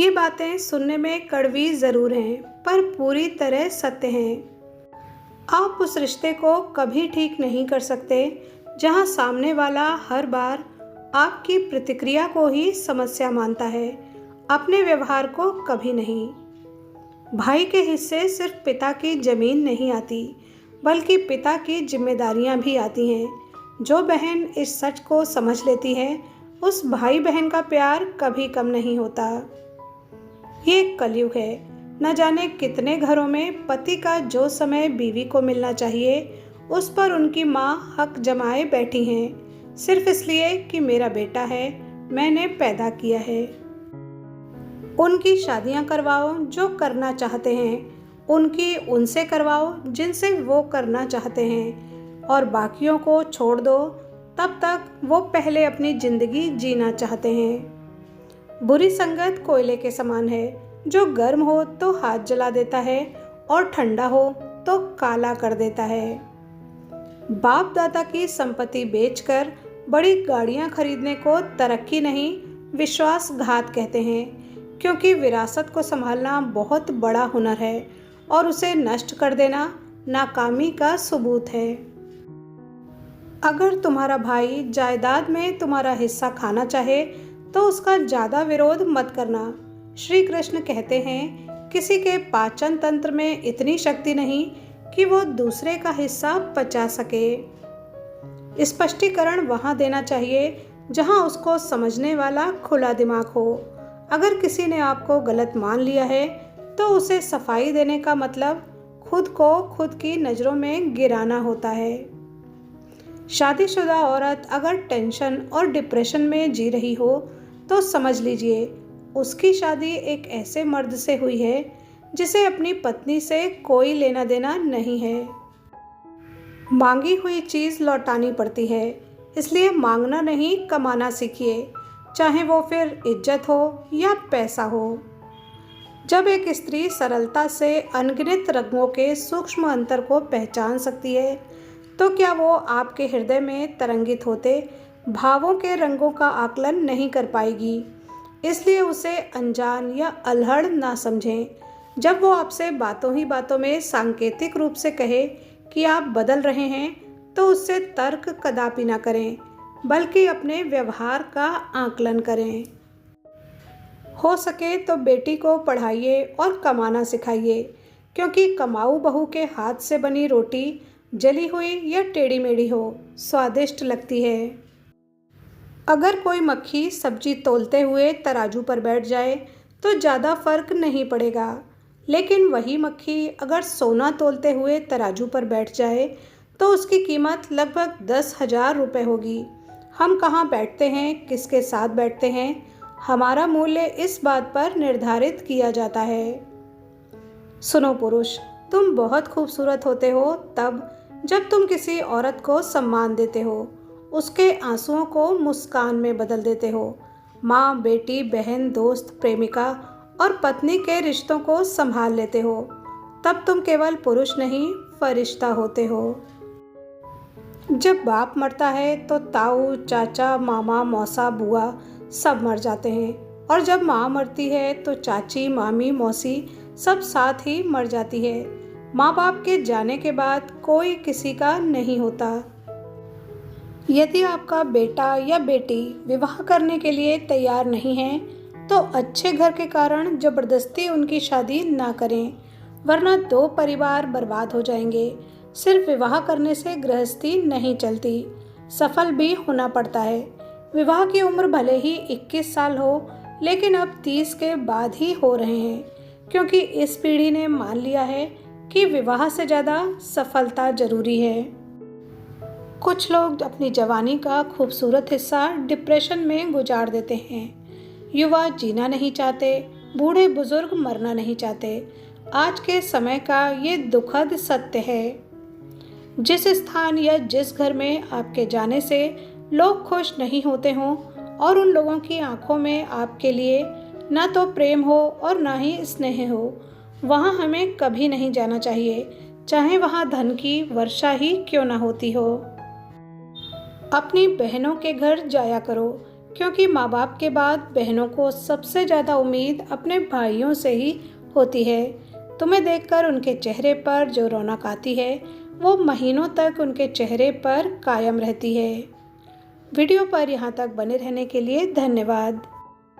ये बातें सुनने में कड़वी ज़रूर हैं, पर पूरी तरह सत्य हैं। आप उस रिश्ते को कभी ठीक नहीं कर सकते जहां सामने वाला हर बार आपकी प्रतिक्रिया को ही समस्या मानता है, अपने व्यवहार को कभी नहीं। भाई के हिस्से सिर्फ पिता की जमीन नहीं आती, बल्कि पिता की जिम्मेदारियां भी आती हैं। जो बहन इस सच को समझ लेती है, उस भाई बहन का प्यार कभी कम नहीं होता। ये एक कलयुग है। न जाने कितने घरों में पति का जो समय बीवी को मिलना चाहिए, उस पर उनकी माँ हक जमाए बैठी हैं, सिर्फ इसलिए कि मेरा बेटा है, मैंने पैदा किया है। उनकी शादियां करवाओ जो करना चाहते हैं, उनकी उनसे करवाओ जिनसे वो करना चाहते हैं, और बाकियों को छोड़ दो तब तक वो पहले अपनी ज़िंदगी जीना चाहते हैं। बुरी संगत कोयले के समान है, जो गर्म हो तो हाथ जला देता है और ठंडा हो तो काला कर देता है। बाप दादा की संपत्ति बेचकर बड़ी गाड़ियां खरीदने को तरक्की नहीं, विश्वासघात कहते हैं, क्योंकि विरासत को संभालना बहुत बड़ा हुनर है और उसे नष्ट कर देना नाकामी का सबूत है। अगर तुम्हारा भाई जायदाद में तुम्हारा हिस्सा खाना चाहे तो उसका ज़्यादा विरोध मत करना। श्री कृष्ण कहते हैं, किसी के पाचन तंत्र में इतनी शक्ति नहीं कि वो दूसरे का हिस्सा पचा सके। स्पष्टीकरण वहाँ देना चाहिए जहाँ उसको समझने वाला खुला दिमाग हो। अगर किसी ने आपको गलत मान लिया है तो उसे सफाई देने का मतलब खुद को खुद की नज़रों में गिराना होता है। शादीशुदा औरत अगर टेंशन और डिप्रेशन में जी रही हो तो समझ लीजिए उसकी शादी एक ऐसे मर्द से हुई है जिसे अपनी पत्नी से कोई लेना देना नहीं है। मांगी हुई चीज़ लौटानी पड़ती है, इसलिए मांगना नहीं कमाना सीखिए, चाहे वो फिर इज्जत हो या पैसा हो। जब एक स्त्री सरलता से अनगिनत रंगों के सूक्ष्म अंतर को पहचान सकती है, तो क्या वो आपके हृदय में तरंगित होते भावों के रंगों का आकलन नहीं कर पाएगी। इसलिए उसे अनजान या अल्हड़ ना समझें। जब वो आपसे बातों ही बातों में सांकेतिक रूप से कहे कि आप बदल रहे हैं, तो उससे तर्क कदापि ना करें, बल्कि अपने व्यवहार का आकलन करें। हो सके तो बेटी को पढ़ाइए और कमाना सिखाइए, क्योंकि कमाऊ बहू के हाथ से बनी रोटी जली हुई या टेढ़ी मेढ़ी हो, स्वादिष्ट लगती है। अगर कोई मक्खी सब्जी तौलते हुए तराजू पर बैठ जाए तो ज़्यादा फर्क नहीं पड़ेगा, लेकिन वही मक्खी अगर सोना तौलते हुए तराजू पर बैठ जाए तो उसकी कीमत लगभग 10,000 रुपये होगी। हम कहाँ बैठते हैं, किसके साथ बैठते हैं, हमारा मूल्य इस बात पर निर्धारित किया जाता है। सुनो पुरुष, तुम बहुत खूबसूरत होते हो तब जब तुम किसी औरत को सम्मान देते हो, उसके आंसुओं को मुस्कान में बदल देते हो। माँ, बेटी, बहन, दोस्त, प्रेमिका और पत्नी के रिश्तों को संभाल लेते हो, तब तुम केवल पुरुष नहीं, फरिश्ता होते हो। जब बाप मरता है तो ताऊ, चाचा, मामा, मौसा, बुआ सब मर जाते हैं, और जब माँ मरती है तो चाची, मामी, मौसी सब साथ ही मर जाती है। माँ बाप के जाने के बाद कोई किसी का नहीं होता। यदि आपका बेटा या बेटी विवाह करने के लिए तैयार नहीं है तो अच्छे घर के कारण ज़बरदस्ती उनकी शादी ना करें, वरना दो परिवार बर्बाद हो जाएंगे। सिर्फ विवाह करने से गृहस्थी नहीं चलती, सफल भी होना पड़ता है। विवाह की उम्र भले ही 21 साल हो, लेकिन अब 30 के बाद ही हो रहे हैं, क्योंकि इस पीढ़ी ने मान लिया है कि विवाह से ज़्यादा सफलता जरूरी है। कुछ लोग अपनी जवानी का खूबसूरत हिस्सा डिप्रेशन में गुजार देते हैं। युवा जीना नहीं चाहते, बूढ़े बुजुर्ग मरना नहीं चाहते। आज के समय का ये दुखद सत्य है। जिस स्थान या जिस घर में आपके जाने से लोग खुश नहीं होते हों और उन लोगों की आंखों में आपके लिए ना तो प्रेम हो और ना ही स्नेह हो, वहाँ हमें कभी नहीं जाना चाहिए, चाहे वहाँ धन की वर्षा ही क्यों ना होती हो। अपनी बहनों के घर जाया करो, क्योंकि माँ बाप के बाद बहनों को सबसे ज़्यादा उम्मीद अपने भाइयों से ही होती है। तुम्हें देखकर उनके चेहरे पर जो रौनक आती है वो महीनों तक उनके चेहरे पर कायम रहती है। वीडियो पर यहाँ तक बने रहने के लिए धन्यवाद।